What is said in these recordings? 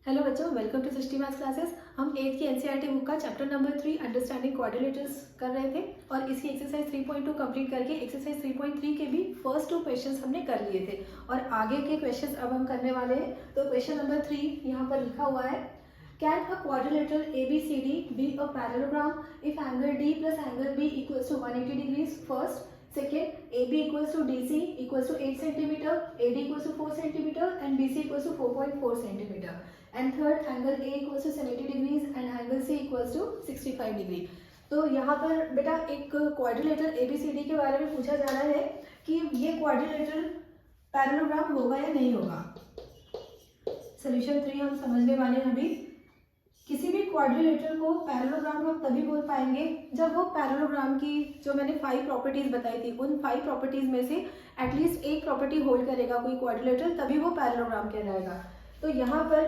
Hello बच्चों, welcome to Srishti maths classes. हम 8th की एनसीईआरटी बुक का चैप्टर नंबर 3 अंडरस्टैंडिंग क्वाड्रिलेटरल्स कर रहे थे और इसकी एक्सरसाइज 3.2 कंप्लीट करके एक्सरसाइज 3.3 के भी फर्स्ट 2 क्वेश्चंस हमने कर लिए थे और आगे के क्वेश्चंस अब हम करने वाले हैं। तो क्वेश्चन नंबर 3 यहाँ पर लिखा हुआ है, can a quadrilateral ABCD be a parallelogram if angle D plus angle B equals to 180 degrees. First, second, AB equals to DC equals to 8 centimeter, AD equals to 4 centimeter and BC equals to 4.4 centimeter. And third, angle A equals to 70 degrees and angle C equals to 65 degree. तो यहाँ पर बेटा एक quadrilateral ABCD के बारे में पूछा जा रहा है कि ये क्वाड्रिलेटरल पैरेललोग्राम होगा या नहीं होगा। सोल्यूशन 3 हम समझने वाले हैं अभी। किसी भी क्वाड्रिलेटरल को पैरेललोग्राम हम तभी बोल पाएंगे जब वो पैरेललोग्राम की जो मैंने 5 प्रॉपर्टीज बताई थी उन 5 प्रॉपर्टीज में से एटलीस्ट एक प्रॉपर्टी होल्ड करेगा कोई क्वाड्रिलेटरल, तभी वो पैरेललोग्राम कहलाएगा। तो यहाँ पर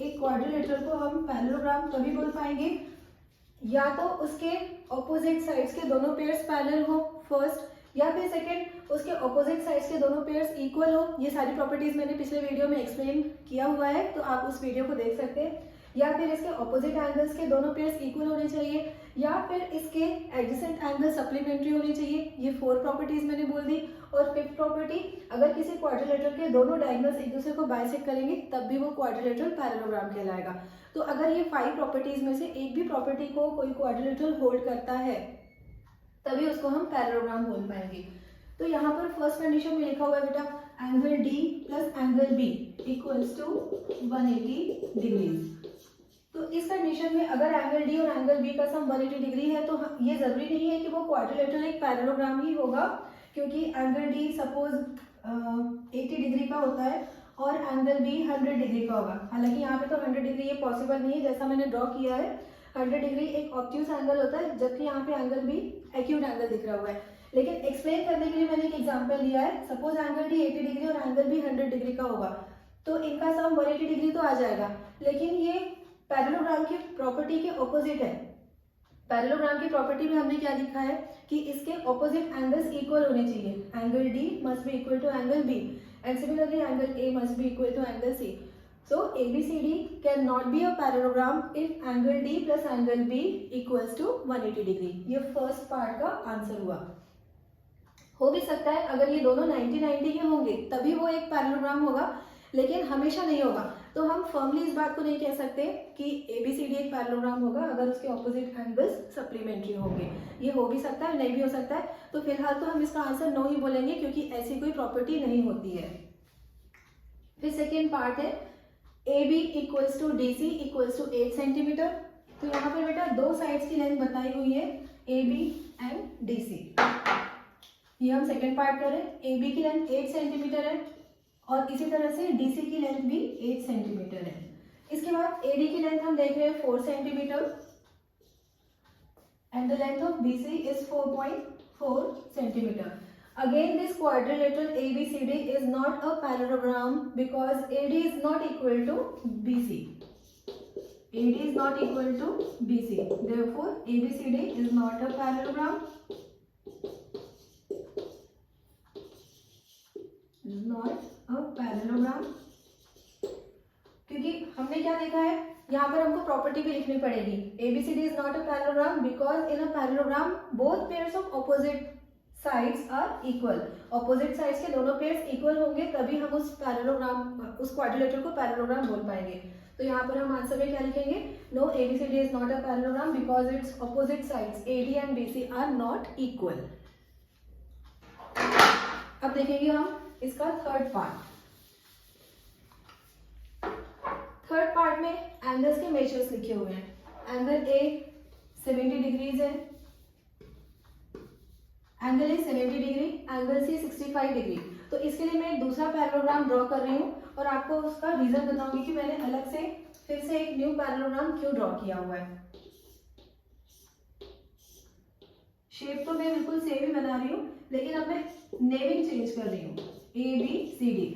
एक क्वाड्रिलेटरल को हम पैरेललोग्राम तभी बोल पाएंगे या तो उसके ऑपोजिट साइड्स के दोनों पेयर्स पैरेलल हो फर्स्ट, या फिर सेकेंड उसके ऑपोजिट साइड्स के दोनों पेयर्स इक्वल हो। ये सारी प्रॉपर्टीज मैंने पिछले वीडियो में एक्सप्लेन किया हुआ है, तो आप उस वीडियो को देख सकते हैं। या फिर इसके ऑपोजिट एंगल्स के दोनों पेयर्स इक्वल होने चाहिए, या फिर इसके एडजेसेंट एंगल सप्लीमेंट्री होने चाहिए। ये 4 प्रॉपर्टीज मैंने बोल दी। और 5th प्रॉपर्टी, अगर किसी क्वाड्रिलेटरल के दोनों डायगोनल्स एक दूसरे को बाइसेक्ट करेंगे तब भी वो क्वाड्रिलेटरल पैरेललोग्राम कहलाएगा। तो अगर ये 5 प्रॉपर्टीज में से एक भी प्रॉपर्टी को कोई क्वाड्रिलेटरल होल्ड करता है तभी उसको हम पैरेललोग्राम बोल पाएंगे। तो यहाँ पर फर्स्ट कंडीशन में लिखा हुआ है बेटा, angle D plus angle B equals to 180 degrees. तो इस कंडीशन में अगर एंगल D और एंगल B का सम 180 डिग्री है तो ये जरूरी नहीं है कि वो क्वाड्रिलेटरल एक पैरेललोग्राम ही होगा, क्योंकि एंगल D सपोज 80 डिग्री का होता है और एंगल B 100 डिग्री का होगा। हालांकि यहाँ पे तो 100 डिग्री ये पॉसिबल नहीं है, जैसा मैंने ड्रॉ किया है 100 डिग्री एक ऑब्ट्यूज एंगल होता है, जबकि यहाँ पे एंगल B एक्यूट एंगल दिख रहा हुआ है। लेकिन एक्सप्लेन करने के लिए मैंने एक एग्जाम्पल लिया है। सपोज एंगल D 80 डिग्री और एंगल B 100 डिग्री का होगा तो इनका सम 180 डिग्री तो आ जाएगा, लेकिन ये पैरेललोग्राम की प्रॉपर्टी के ऑपोजिट है। पैरेललोग्राम की प्रॉपर्टी में हमने क्या लिखा है कि इसके ऑपोजिट एंगल्स इक्वल होने चाहिए। Angle D must be equal to angle B and similarly angle A must be equal to angle C। So ABCD can not be a parallelogram if angle D plus angle B equals to 180 degree. ये first part का answer हुआ। हो भी सकता है अगर ये दोनों 90-90 के होंगे तभी वो एक पैरेललोग्राम होगा, लेकिन हमेशा नहीं होगा। तो हम फर्मली इस बात को नहीं कह सकते कि ABCD एक पैरेललोग्राम होगा अगर उसके ऑपोजिट एंगल्स सप्लीमेंट्री होंगे। ये हो भी सकता है, नहीं भी हो सकता है। तो फिलहाल तो हम इसका आंसर नो ही बोलेंगे, क्योंकि ऐसी कोई प्रॉपर्टी नहीं होती है। फिर सेकेंड पार्ट है, AB equals to DC equals to 8 centimetre. तो यहाँ पर बेटा दो साइड्स की लेंथ बताई हुई है, AB एंड DC। ये हम सेकेंड पार्ट करें। AB की लेंथ 8 सेंटीमीटर है और इसी तरह से DC की लेंथ भी 8 सेंटीमीटर है। इसके बाद AD की लेंथ हम देख रहे हैं 4 centimetre and the length of BC is 4.4 centimetre. Again this quadrilateral ABCD is not a parallelogram because AD is not equal to BC। AD is not equal to BC. Therefore, ABCD is not a parallelogram. Not a parallelogram. क्योंकि हमने क्या देखा है, यहाँ पर हमको property भी लिखनी पड़ेगी। ABCD is not a parallelogram because in a parallelogram both pairs of opposite sides are equal. Opposite sides के दोनों pairs equal होंगे तभी हम उस पैरेललोग्राम उस क्वाड्रिलेटरल को पैरेललोग्राम बोल पाएंगे। तो यहाँ पर हम आंसर में क्या लिखेंगे, no ABCD is not a parallelogram because its opposite sides AD and BC are not equal. अब देखेंगे हम इसका थर्ड पार्ट। थर्ड पार्ट में एंगल्स के मेजर्स लिखे हुए हैं। एंगल A 70 डिग्रीज है, angle A 70 degree, angle C 65 degree. तो इसके लिए मैं एक दूसरा पैरेललोग्राम ड्रॉ कर रही हूँ और आपको उसका रीजन बताऊंगी कि मैंने अलग से फिर से एक न्यू पैरेललोग्राम क्यों ड्रॉ किया हुआ है। शेप तो मैं बिल्कुल सेम ही बना रही हूँ, लेकिन अब मैं नेमिंग चेंज कर रही हूँ, ABCD।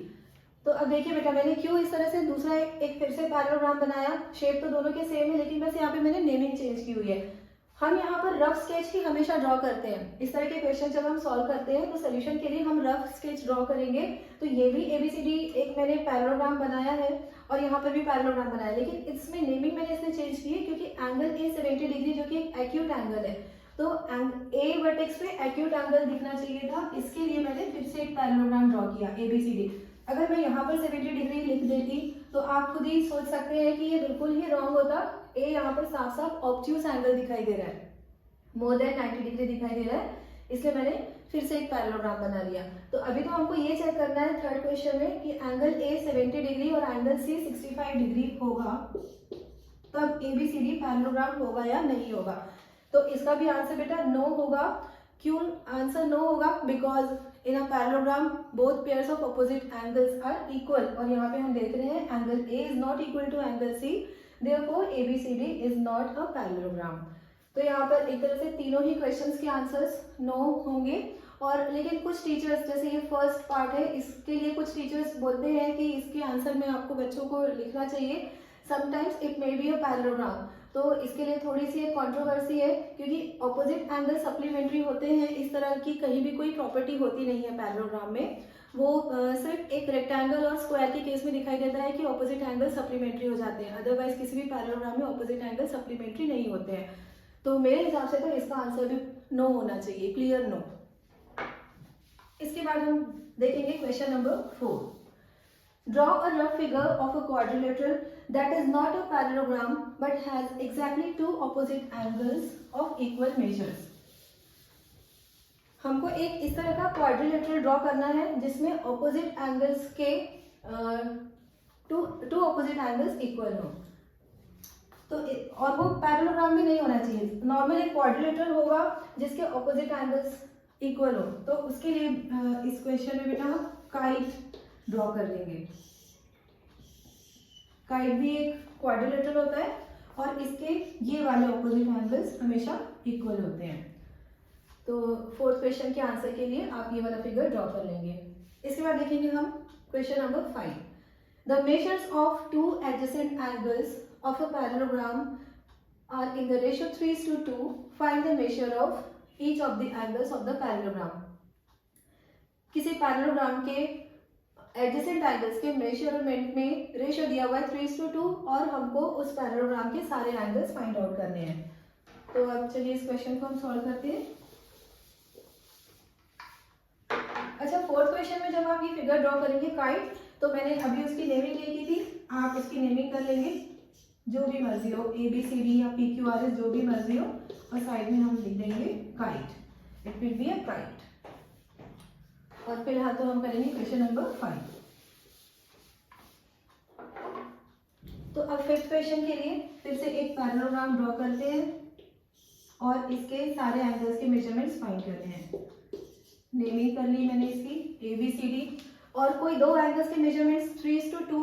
तो अब देखिए बेटा, मैंने क्यों इस तरह से दूसरा एक फिर से पैरेललोग्राम बनाया। शेप तो दोनों के सेम है, लेकिन बस यहाँ पे मैंने नेमिंग चेंज की हुई है। हम यहाँ पर रफ स्केच ही हमेशा ड्रॉ करते हैं। इस तरह के क्वेश्चन जब हम सॉल्व करते हैं तो सोल्यूशन के लिए हम रफ स्केच ड्रॉ करेंगे। तो ये भी ABCD एक मैंने पैरेललोग्राम बनाया है और और यहाँ पर भी पैरेललोग्राम बनाया, लेकिन इसमें नेमिंग मैंने इसलिए चेंज की है क्योंकि एंगल ए 70 डिग्री जो कि एक एक्यूट एंगल है, तो ए वर्टेक्स पे एक्यूट एंगल दिखना चाहिए था, इसके लिए मैंने फिर से एक पैरेललोग्राम ड्रॉ किया ABCD। अगर मैं यहाँ पर 70 डिग्री लिख देती तो आप खुद ही सोच सकते हैं कि ये बिल्कुल ही रॉन्ग होता। ए यहाँ पर साफ साफ ऑब्ट्यूस एंगल दिखाई दे रहा है, मोर देन 90 डिग्री दिखाई दे रहा है, इसलिए मैंने फिर से एक पैरेललोग्राम बना लिया। तो अभी तो हमको ये चेक करना है थर्ड क्वेश्चन में कि एंगल ए 70 डिग्री और एंगल सी 65 डिग्री होगा, तब ABCD पैरेललोग्राम होगा या नहीं होगा। तो इसका भी आंसर बेटा नो होगा। क्यों आंसर नो होगा? Because in a parallelogram both pairs of opposite angles are equal, और यहाँ पे हम देख रहे हैं angle A is not equal to angle C, therefore ABCD is not a parallelogram. तो यहाँ पर एक तरह से तीनों ही क्वेश्चंस के आंसर्स नो होंगे। और लेकिन कुछ टीचर्स, जैसे ये फर्स्ट पार्ट है, इसके लिए कुछ टीचर्स बोलते हैं कि इसके आंसर में आपको बच्चों को लिखना चाहिए sometimes it may be a parallelogram. तो इसके लिए थोड़ी सी एक कंट्रोवर्सी है क्योंकि ऑपोजिट एंगल सप्लीमेंट्री होते हैं, इस तरह की कहीं भी कोई प्रॉपर्टी होती नहीं है पैरेललोग्राम में। वो सिर्फ एक रेक्टेंगल और स्क्वायर के केस में दिखाई देता है कि ऑपोजिट एंगल सप्लीमेंट्री हो जाते हैं, अदरवाइज किसी भी पैरेललोग्राम में ऑपोजिट एंगल सप्लीमेंट्री नहीं होते हैं। तो मेरे हिसाब से तो इसका आंसर भी नो होना चाहिए, क्लियर नो। इसके बाद हम देखेंगे question number 4। Draw a rough figure of a quadrilateral that is not a parallelogram but has exactly two opposite angles of equal measures. हमको एक इस तरह का क्वाड्रिलेटरल ड्रॉ करना है जिसमें ऑपोजिट एंगल्स के टू ऑपोजिट एंगल्स इक्वल हो, तो और वो पैरेललोग्राम भी नहीं होना चाहिए। नॉर्मल एक क्वाड्रिलेटरल होगा जिसके ऑपोजिट एंगल्स इक्वल हो, तो उसके लिए इस क्वेश्चन में बेटा हम काइट ड्रॉ कर लेंगे। काइट भी एक क्वाड्रिलेटरल होता है और इसके ये वाले ऑपोजिट एंगल्स हमेशा इक्वल होते हैं। तो फोर्थ क्वेश्चन के आंसर के लिए आप ये वाला फिगर ड्रॉ कर लेंगे। इसके बाद देखेंगे हम question number 5। The measures of two adjacent angles of a parallelogram are in the ratio 3:2. Find the measure of each of the angles of the parallelogram. किसी पैरेललोग्राम के एडजेसेंट एंगल्स के measurement में रेशियो दिया हुआ है 3:2 और हमको उस पैरेललोग्राम के सारे एंगल्स फाइंड आउट करने हैं। तो अब चलिए इस क्वेश्चन को हम सॉल्व करते हैं। अच्छा, फोर्थ क्वेश्चन में जब आप ये फिगर ड्रॉ करेंगे काइट, तो मैंने अभी उसकी नेमिंग लिखी थी, आप इसकी नेमिंग कर लेंगे जो भी मर्जी हो, ABCD या PQRS जो भी मर्जी हो, और साइड में हम लिख देंगे kite, it will be a kite. और फिलहाल तो हम करेंगे क्वेश्चन नंबर 5। तो अब फिफ्थ क्वेश्चन के लिए फिर से एक पैरेललोग्राम ड्रॉ करते हैं और इसके सारे एंगल्स के मेजरमेंट्स फाइंड करते हैं। नेमिंग कर ली मैंने इसकी ABCD, और कोई दो एंगल्स के मेजरमेंट्स 3:2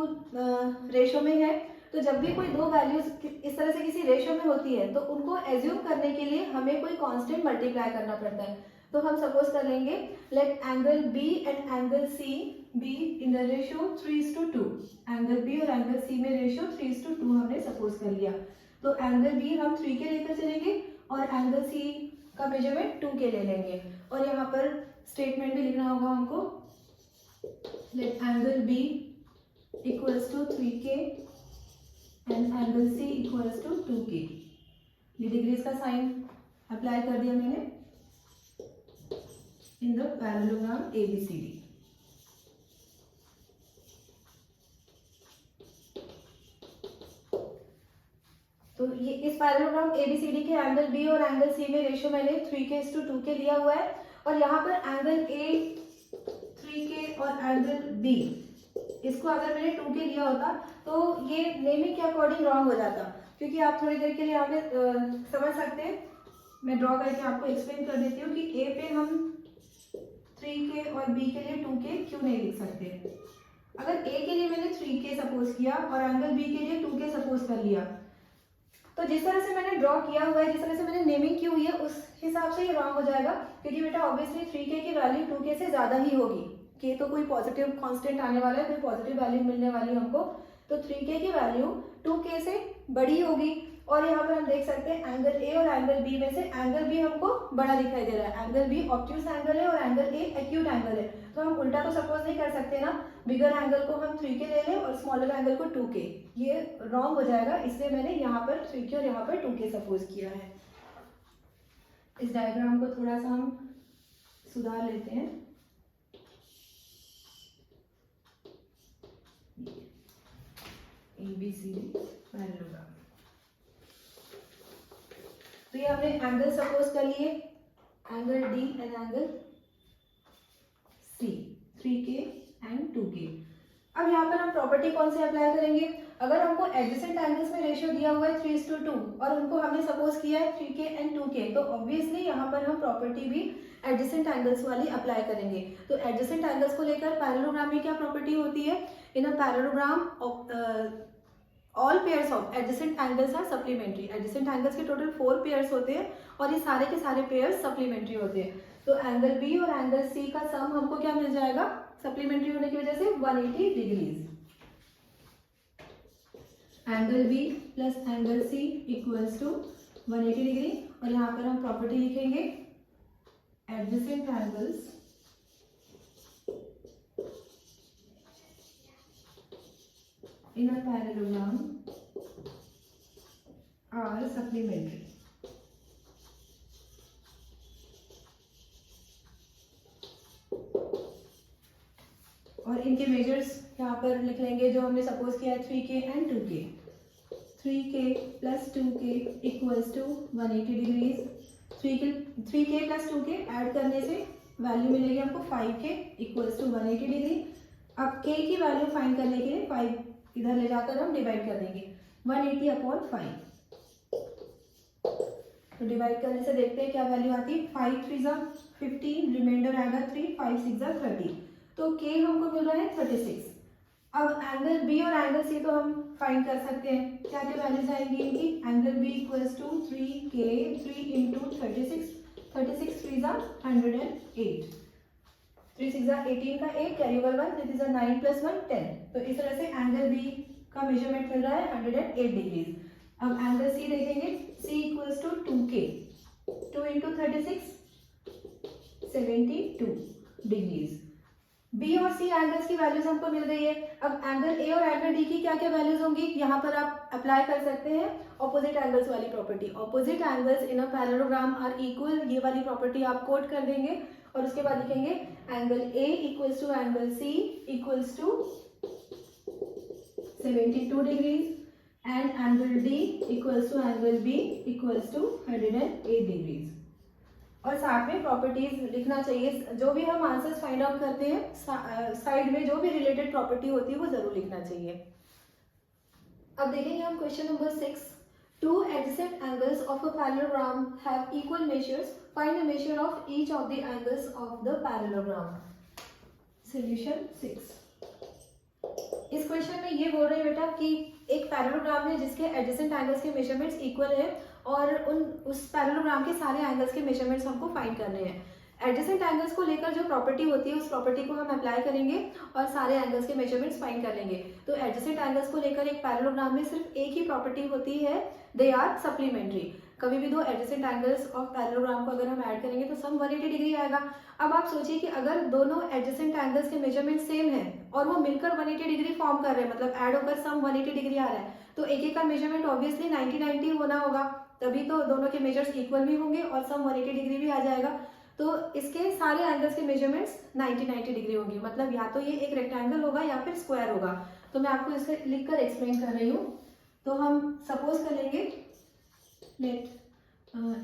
रेशो में है, तो जब भी कोई दो वैल्यूज इस तरह से किसी रेशो में होती है तो उनको एज्यूम करने के लिए हमें कोई कांस्टेंट मल्टीप्लाई करना पड़ता है। तो हम सपोज कर लेंगे late angle B and angle C be in the ratio 3:2। Angle B और एंगल C में रेशियो 3:2 हमने सपोज कर लिया। तो एंगल B हम 3 के लेकर चलेंगे और एंगल C का मेजरमेंट 2 के ले लेंगे, और यहाँ पर स्टेटमेंट भी लिखना होगा हमको, let angle B equals to 3K and angle C equals to 2K। ये डिग्रीज का साइन अप्लाई कर दिया मैंने इन द पैरेललोग्राम ABCD। तो ये इस पैरेललोग्राम ABCD के एंगल B और एंगल C में रेशियो मैंने 3K/2 के लिया हुआ है, और यहाँ पर एंगल A 3K और एंगल B इसको अगर मैंने 2 के लिया होता तो ये नेमिंग के अकॉर्डिंग रॉन्ग हो जाता, क्योंकि आप थोड़ी देर के लिए आगे समझ सकते हैं। मैं ड्रॉ करके आपको एक्सप्लेन कर देती हूँ कि A पे हम 3K और B के लिए 2K क्यों नहीं लिख सकते। अगर A के लिए मैंने 3K सपोज किया और एंगल B के लिए 2K सपोज कर लिया, तो जिस तरह से मैंने ड्रॉ किया हुआ है, जिस तरह से मैंने नेमिंग की हुई है, उस हिसाब से ये रॉन्ग हो जाएगा, क्योंकि बेटा ऑब्वियसली 3K की वैल्यू 2K से ज़्यादा ही होगी। K तो कोई पॉजिटिव कांस्टेंट आने वाला है, कोई पॉजिटिव वैल्यू मिलने वाली है हमको, तो 3K की वैल्यू 2K से बड़ी होगी, और यहाँ पर हम देख सकते हैं एंगल ए और एंगल बी में से एंगल बी हमको बड़ा दिखाई दे रहा है, एंगल बी ऑब्ट्यूज एंगल है और एंगल ए एक्यूट एंगल है। तो हम उल्टा तो सपोज नहीं कर सकते ना, बिगर एंगल को हम 3K ले लें और स्मॉलर एंगल को 2K, ये रॉन्ग हो जाएगा, इसलिए मैंने यहाँ पर 3K और यहाँ पर 2K सपोज किया है। इस डायग्राम को थोड़ा सा हम सुधार लेते हैं। ABCD पैरेललोग्राम, तो ये हमने एंगल सपोज कर लिए, angle D and angle C, 3K and 2K। अब यहाँ पर हम प्रॉपर्टी कौन सी अप्लाई करेंगे? अगर हमको एडजेसेंट एंगल्स में रेशियो दिया हुआ है 3:2 और उनको हमने सपोज किया है 3K एंड 2K, तो ऑब्वियसली यहाँ पर हम प्रॉपर्टी भी एडजेसेंट एंगल्स वाली अप्लाई करेंगे। तो एडजेसेंट एंगल्स को लेकर पैरेललोग्राम में क्या प्रॉपर्टी होती है? In a parallelogram all pairs of adjacent angles are supplementary. Adjacent angles के टोटल 4 पेयर्स होते हैं और ये सारे के सारे पेयर्स सप्लीमेंट्री होते हैं। तो एंगल बी और एंगल सी का सम हमको क्या मिल जाएगा? सप्लीमेंट्री होने की वजह से 180 degrees. Angle B plus angle C equals to 180 degree. और यहाँ पर हम प्रॉपर्टी लिखेंगे adjacent angles in a parallelogram are supplementary। और इनके मेजर्स यहाँ पर लिख लेंगे जो हमने सपोज किया है 3K and 2K। 3K plus 2K equals to 180 degrees. 3K plus 2K add करने से वैल्यू मिलेगी हमको 5K इक्वल्स टू 180 डिग्री। अब K की वैल्यू फाइंड करने के लिए 5 इधर ले जाकर हम डिवाइड कर देंगे 180 अपॉन 5। तो डिवाइड करने से देखते हैं क्या वैल्यू आती है। 5 3 जा 15, रिमाइंडर आएगा 3, 5 6 जा 30। तो K हमको मिल रहा है 36। अब एंगल B और एंगल C तो हम फाइंड कर सकते हैं, क्या क्या वैल्यूज आएंगी इनकी। Angle B equals to 3K 3 into 36, 36 3 जा 108, 3 6 18 का 8 carry over 1, this is 9 plus 1 10। तो इस तरह से एंगल बी का मेजरमेंट मिल रहा है 108 डिग्रीज। अब एंगल सी देखेंगे, C equals to 2K, 2 into 36 72 degrees. B और सी एंगल्स की वैल्यूज हमको मिल गई है। अब एंगल ए और एंगल डी की क्या क्या वैल्यूज होंगी, यहाँ पर आप अप्लाई कर सकते हैं ऑपोजिट एंगल्स वाली property. Opposite angles in a parallelogram are equal, ये वाली प्रॉपर्टी आप कोट कर देंगे और उसके बाद लिखेंगे angle A equals to angle C equals to 72 degrees and angle D equals to angle B equals to 108 degrees. और साथ में प्रॉपर्टीज लिखना चाहिए, जो भी हम आंसर्स फाइंड आउट करते हैं साइड में जो भी रिलेटेड प्रॉपर्टी होती है वो जरूर लिखना चाहिए। अब देखेंगे हम question number 6। Two adjacent angles of a parallelogram have equal measures. Find the measure of each of the angles of the parallelogram. Solution 6। इस क्वेश्चन में ये बोल रहे हैं बेटा कि एक पैरेललोग्राम है जिसके एडजेसेंट एंगल्स के मेजरमेंट्स इक्वल है और उस पैरेललोग्राम के सारे एंगल्स के मेजरमेंट्स हमको फाइंड करने हैं। एडजेसेंट एंगल्स को लेकर जो प्रॉपर्टी होती है उस प्रॉपर्टी को हम अप्लाई करेंगे और सारे एंगल्स के मेजरमेंट्स फाइंड कर लेंगे। तो एडजेसेंट एंगल्स को लेकर एक पैरेललोग्राम में सिर्फ एक ही प्रॉपर्टी होती है, दे आर सप्लीमेंट्री। कभी भी दो एडजेसेंट एंगल्स ऑफ पैरेललोग्राम को अगर हम ऐड करेंगे तो सम 180 डिग्री आएगा। अब आप सोचिए कि अगर दोनों एडजेसेंट एंगल्स के मेजरमेंट सेम है और वो मिलकर 180 डिग्री फॉर्म कर रहे हैं, मतलब ऐड होकर सम 180 डिग्री आ रहा है, तो एक एक का मेजरमेंट ऑब्वियसली 90-90 होना होगा, तभी तो दोनों के मेजर्स इक्वल भी होंगे और सम 180 डिग्री भी आ जाएगा। तो इसके सारे एंगल्स के मेजरमेंट्स 90-90 डिग्री होंगी, मतलब या तो ये एक रेक्टेंगल होगा या फिर स्क्वायर होगा। तो मैं आपको इसे लिखकर एक्सप्लेन कर रही हूँ। तो हम सपोज कर लेंगे let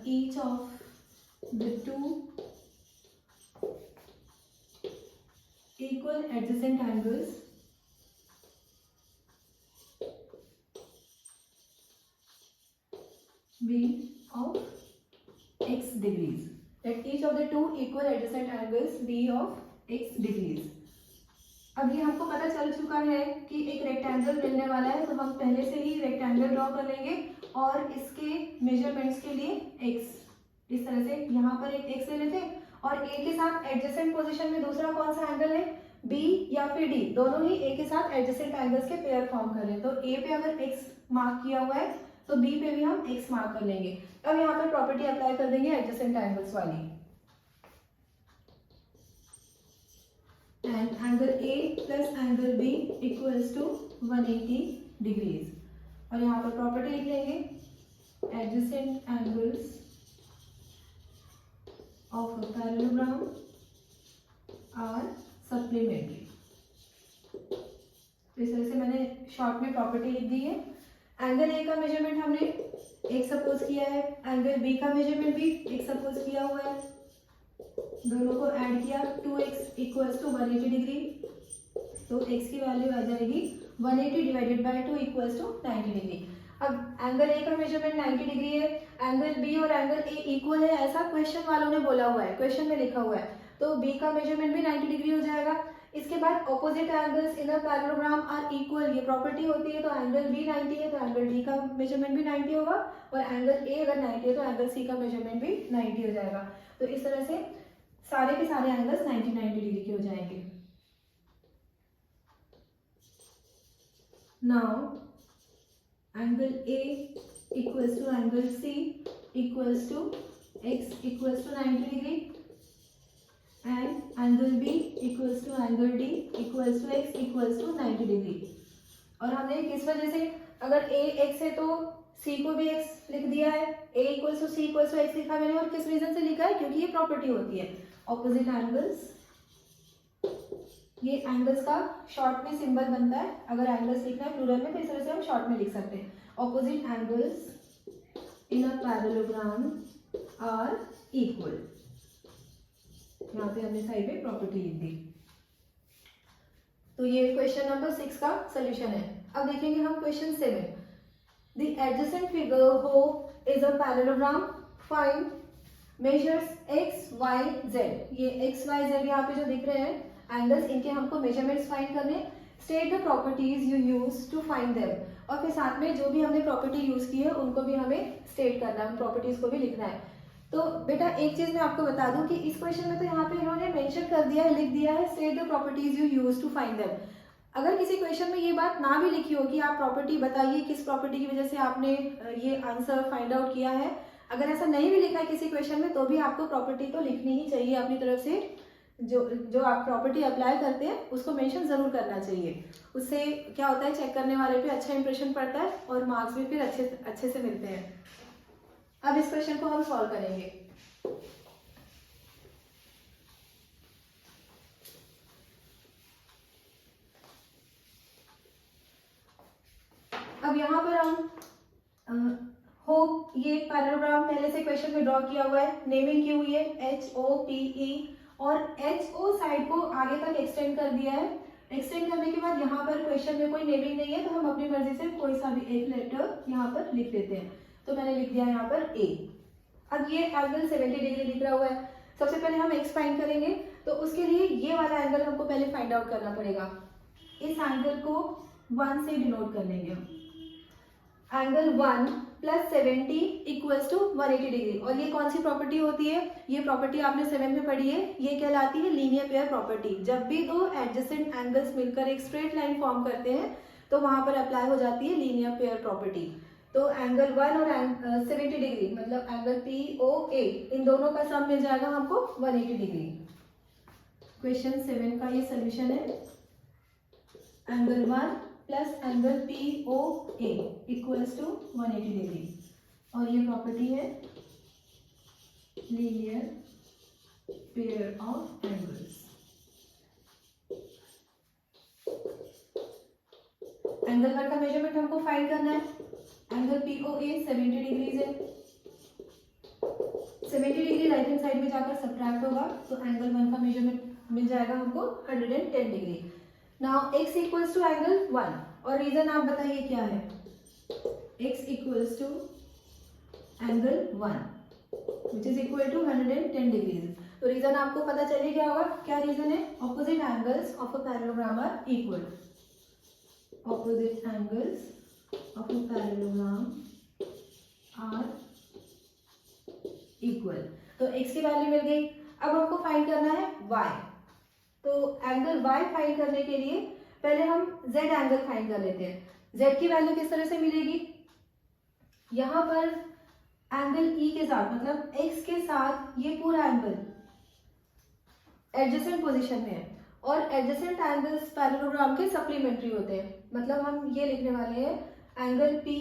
each of the two equal adjacent angles be of x degrees. Let each of the two equal adjacent angles be of x degrees. अब ये हमको पता चल चुका है कि एक रेक्टेंगल मिलने वाला है, तो हम पहले से ही रेक्टेंगल ड्रॉ कर लेंगे और इसके मेजरमेंट्स के लिए x इस तरह से यहाँ पर एक x ले लेते हैं और a के साथ एडजेसेंट पोजीशन में दूसरा कौन सा एंगल है, b या फिर d, दोनों ही a के साथ एडजेसेंट एंगल्स के पेयर फॉर्म कर रहे हैं। तो a पे अगर x मार्क किया हुआ है तो बी पे भी हम x मार्क कर लेंगे। अब यहाँ पर प्रॉपर्टी अप्लाई कर देंगे एडजेसेंट एंगल्स वाली, and angle A plus angle B equals to 180 degrees. और यहाँ पर प्रॉपर्टी लिख लेंगे adjacent angles of a parallelogram are supplementary. तो इस तरह से मैंने शॉर्ट में प्रॉपर्टी लिख दी है। एंगल ए का मेजरमेंट हमने एक सपोज किया है, एंगल बी का मेजरमेंट भी एक सपोज किया हुआ है, दोनों को ऐड किया 2x इक्वल्स टू 180 डिग्री। तो x की वैल्यू आ जाएगी 180 divided by 2 equals to 90 degree. अब एंगल ए का मेजरमेंट 90 डिग्री है, एंगल बी और एंगल ए इक्वल है ऐसा क्वेश्चन वालों ने बोला हुआ है, क्वेश्चन में लिखा हुआ है, तो बी का मेजरमेंट भी 90 डिग्री हो जाएगा। इसके बाद opposite angles in a parallelogram are equal, ये प्रॉपर्टी होती है, तो एंगल बी 90 है तो एंगल डी का मेजरमेंट भी 90 होगा, और एंगल ए अगर 90 है तो एंगल सी का मेजरमेंट भी 90 हो जाएगा। तो इस तरह से सारे के सारे एंगल्स 90 डिग्री के हो जाएंगे। Now angle A equals to angle C equals to x equals to 90 degree and angle B equals to angle D equals to x equals to 90 degree. और हमने किस वजह से, अगर a x है तो c को भी x लिख दिया है, a equals to c equals to x लिखा मैंने, और किस रीजन से लिखा है, क्योंकि ये प्रॉपर्टी होती है ऑपोजिट एंगल्स। ये एंगल्स का शॉर्ट में सिंबल बनता है, अगर एंगल्स लिखना है प्लूरल में तो इस तरह से हम शॉर्ट में लिख सकते हैं, opposite angles in a parallelogram are equal. यहाँ पे हमने साइड में प्रॉपर्टी लिख दी। तो ये क्वेश्चन नंबर 6 का सोल्यूशन है। अब देखेंगे हम क्वेश्चन 7। द एडजेसेंट फिगर हो is a parallelogram, find measures x y z। ये x y z यहाँ पे जो दिख रहे हैं एंगल्स, इनके हमको मेजरमेंट्स फाइंड करने। State the properties you use to find them, और फिर साथ में जो भी हमने प्रॉपर्टी यूज की है उनको भी हमें स्टेट करना है, उन प्रॉपर्टीज को भी लिखना है। तो बेटा एक चीज मैं आपको बता दूं कि इस क्वेश्चन में तो यहाँ पे इन्होंने मेंशन कर दिया है, लिख दिया है state the properties you use to find them. अगर किसी क्वेश्चन में ये बात ना भी लिखी हो कि आप प्रॉपर्टी बताइए किस प्रॉपर्टी की वजह से आपने ये आंसर फाइंड आउट किया है, अगर ऐसा नहीं भी लिखा है किसी क्वेश्चन में, तो भी आपको प्रॉपर्टी तो लिखनी ही चाहिए अपनी तरफ से। जो आप प्रॉपर्टी अप्लाई करते हैं उसको मेंशन जरूर करना चाहिए। उससे क्या होता है, चेक करने वाले पे अच्छा इंप्रेशन पड़ता है और मार्क्स भी फिर अच्छे से मिलते हैं। अब इस क्वेश्चन को हम सॉल्व करेंगे। अब यहाँ पर हम होप ये पैरेललोग्राम पहले से क्वेश्चन में ड्रॉ किया हुआ है, नेमिंग की हुई है HOPE, और HO साइड को आगे तक एक्सटेंड कर दिया है। एक्सटेंड करने के बाद यहाँ पर क्वेश्चन में कोई नेमिंग नहीं है, तो हम अपनी मर्जी से कोई सा भी एक लेटर यहाँ पर लिख देते हैं। तो मैंने लिख दिया यहाँ पर A। अब ये एंगल 70 डिग्री दिख रहा हुआ है। सबसे पहले हम x फाइंड करेंगे, तो उसके लिए ये वाला एंगल हमको पहले फाइंड आउट करना पड़ेगा। इस एंगल को 1 से डिनोट कर लेंगे हम। Angle 1 plus 70 equals to 180 degree. और ये कौन सी प्रॉपर्टी होती है, ये प्रॉपर्टी आपने 7 में पढ़ी है, ये कहलाती है लीनियर पेयर प्रॉपर्टी। जब भी दो एडजेसेंट एंगल्स मिलकर एक स्ट्रेट लाइन फॉर्म करते हैं तो वहां पर अप्लाई हो जाती है लीनियर पेयर प्रॉपर्टी। तो एंगल 1 और 70 डिग्री मतलब एंगल POA, इन दोनों का सम मिल जाएगा हमको 180 डिग्री। क्वेश्चन 7 का ये सोल्यूशन है। Angle 1 plus angle POA equals to 180 degree, और ये प्रॉपर्टी है linear pair of angles. Angle 1 का मेजरमेंट हमको फाइंड करना है। एंगल POA 70 डिग्रीज है। 70 डिग्री राइट हैंड साइड में जाकर सब्ट्रैक्ट होगा, तो एंगल 1 का मेजरमेंट मिल जाएगा हमको 110 degree. Now x equals to angle 1, और रीजन आप बताइए क्या है। x equals to angle 1 which is equal to 110 degrees. तो रीजन आपको पता चल ही गया होगा, क्या रीजन है, opposite angles of a parallelogram are equal. ऑपोजिट एंगल्स of a parallelogram are equal। तो x की वैल्यू मिल गई। अब हमको फाइंड करना है y। तो एंगल y फाइंड करने के लिए पहले हम z एंगल फाइंड कर लेते हैं। z की वैल्यू किस तरह से मिलेगी, यहाँ पर एंगल ई के साथ मतलब एक्स के साथ ये पूरा एंगल एडजेसेंट पोजीशन में है और एडजेसेंट एंगल्स पैरेललोग्राम के सप्लीमेंट्री होते हैं। मतलब हम ये लिखने वाले हैं angle P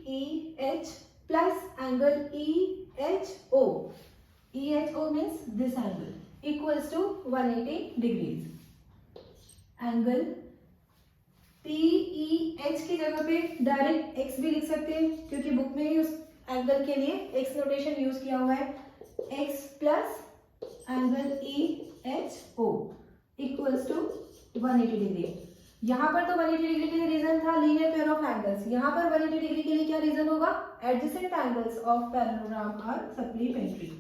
E H plus angle E H O. E H O means this angle equals to 180 degrees. Angle P E H की जगह पे डायरेक्ट एक्स भी लिख सकते हैं क्योंकि बुक में ही उस एंगल के लिए एक्स नोटेशन यूज किया हुआ है। X plus angle E H O equals to 180 degree. यहाँ पर तो 180 डिग्री के लिए रीजन था लीनियर पेयर ऑफ एंगल्स, यहाँ पर 180 डिग्री के लिए क्या रीजन होगा? Adjacent angles of parallelogram are supplementary.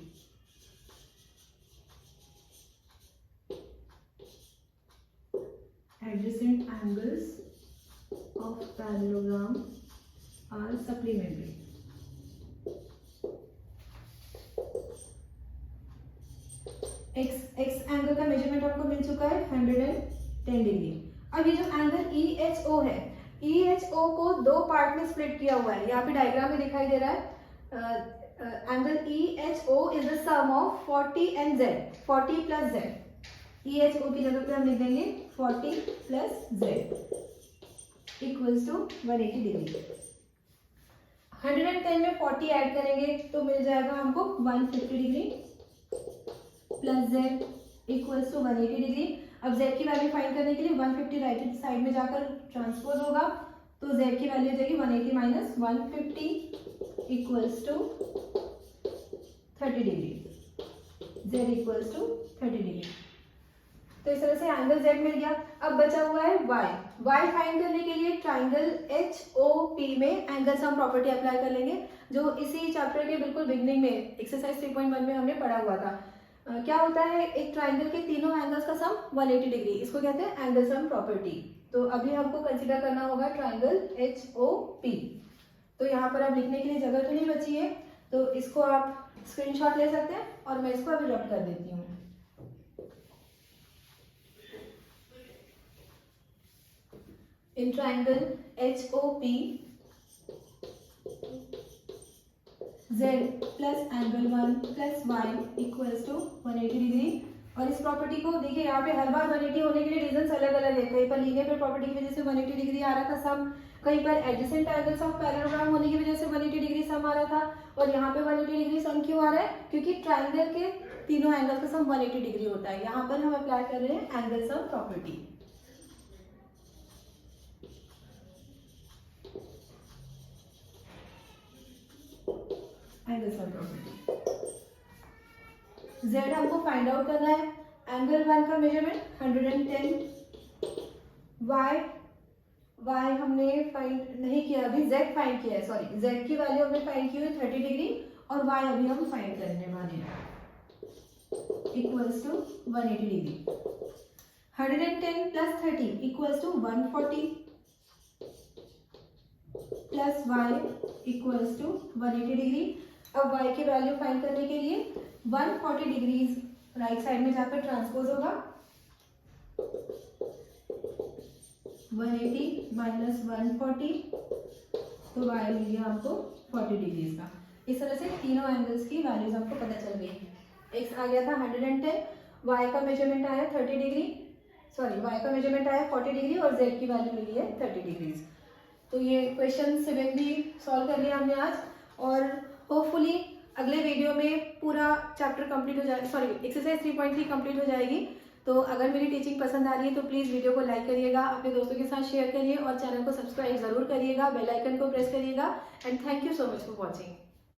Adjacent angles of parallelogram are supplementary. x angle का मेजरमेंट आपको मिल चुका है 110 डिग्री। अब ये जो एंगल EHO है, EHO को दो पार्ट में स्प्लिट किया हुआ है, यहाँ पे डायग्राम में दिखाई दे रहा है। Angle EHO is the sum of 40 and z, 40 plus z। EHO की जगह पे हम लिख देंगे 40 plus z equals to 180 degree. 110 में 40 ऐड करेंगे तो मिल जाएगा हमको 150 degree plus z equals to 180 degree. अब z की वैल्यू फाइंड करने के लिए 150 राइट साइड में जाकर ट्रांसपोज होगा तो z की वैल्यू हो जाएगी 180 minus 150 equals to 30 degree. z equals to 30 degree. तो इस तरह से एंगल z मिल गया। अब बचा हुआ है y फाइंड करने के लिए ट्राइंगल HOP में एंगल सम प्रॉपर्टी अप्लाई कर लेंगे जो इसी चैप्टर के बिल्कुल बिगनिंग में एक्सरसाइज 3.1 में हमने पढ़ा हुआ था। क्या होता है, एक ट्राइंगल के तीनों एंगल्स का सम 180 डिग्री, इसको कहते हैं एंगल सम प्रॉपर्टी। तो अभी हमको कंसीडर करना होगा ट्राइंगल HOP। तो यहाँ पर अब लिखने के लिए जगह तो नहीं बची है तो इसको आप स्क्रीनशॉट ले सकते हैं और मैं इसको अभी रब कर देती हूँ। In triangle HOP, Z plus angle 1 plus y equals to 180 degree. और इस प्रॉपर्टी को देखिए यहाँ पे हर बार 180 होने के लिए रीजन अलग अलग है। कहीं पर लीनियर पेयर प्रॉपर्टी की वजह से 180 डिग्री आ रहा था सम, कहीं पर एडजेसेंट एंगल्स ऑफ पैरेललोग्राम होने की वजह से 180 डिग्री सम आ रहा था, और यहाँ पे 180 डिग्री सम क्यों आ रहा है? क्योंकि ट्राइंगल के तीनों एंगल का सम 180 डिग्री होता है। यहाँ पर हम अप्लाई कर रहे हैं angle sum property. Angle sum property. z हमको फाइंड आउट करना है। एंगल 1 का मेजरमेंट 110, y हमने फाइंड नहीं किया, अभी z फाइंड किया है, सॉरी z की वैल्यू हमने फाइंड की हुई 30 डिग्री और y अभी हम फाइंड करने वाले हैं equals to 180 degree. 110 plus 30 equals to 140 plus y equals to 180 degree. अब y की वैल्यू फाइंड करने के लिए 140 डिग्रीज राइट साइड में जाकर ट्रांसपोज होगा। 180 माइनस 140 तो y मिल गया हमको 40 डिग्रीज का। इस तरह से तीनों एंगल्स की वैल्यूज हमको पता चल गई। x आ गया था 110, y का मेजरमेंट आया 30 डिग्री, सॉरी y का मेजरमेंट आया 40 डिग्री और z की वैल्यू मिली है 30 डिग्रीज। तो ये क्वेश्चन सिविकली सॉल्व कर लिया हमने आज, और होपफुली अगले वीडियो में पूरा चैप्टर कंप्लीट हो जाए, सॉरी एक्सरसाइज 3.3 कंप्लीट हो जाएगी। तो अगर मेरी टीचिंग पसंद आ रही है तो प्लीज़ वीडियो को लाइक करिएगा, अपने दोस्तों के साथ शेयर करिए और चैनल को सब्सक्राइब जरूर करिएगा, बेल आइकन को प्रेस करिएगा। And thank you so much for watching.